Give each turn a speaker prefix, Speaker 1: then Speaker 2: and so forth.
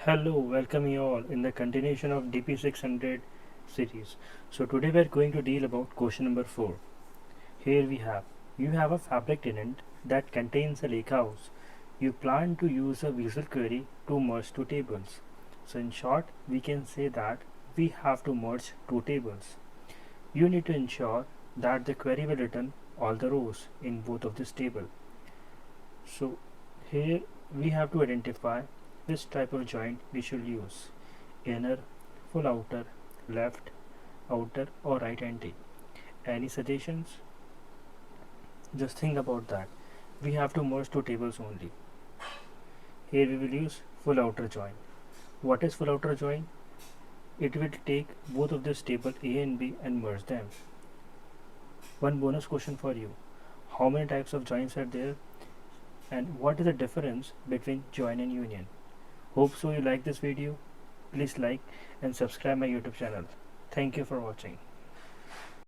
Speaker 1: Hello, welcome you all in the continuation of DP-600 series. So today we are going to deal about question number 4. Here you have a fabric tenant that contains a lakehouse. You plan to use a visual query to merge two tables. So in short, we can say that we have to merge two tables. You need to ensure that the query will return all the rows in both of this table. So here we have to identify which type of joint we should use: inner, full outer, left, outer or right anti. Any suggestions? Just think about that. We have to merge two tables only. Here we will use full outer join. What is full outer join? It will take both of this table A and B and merge them. One bonus question for you. How many types of joins are there and what is the difference between join and union? Hope so you like this video. Please like and subscribe my YouTube channel. Thank you for watching.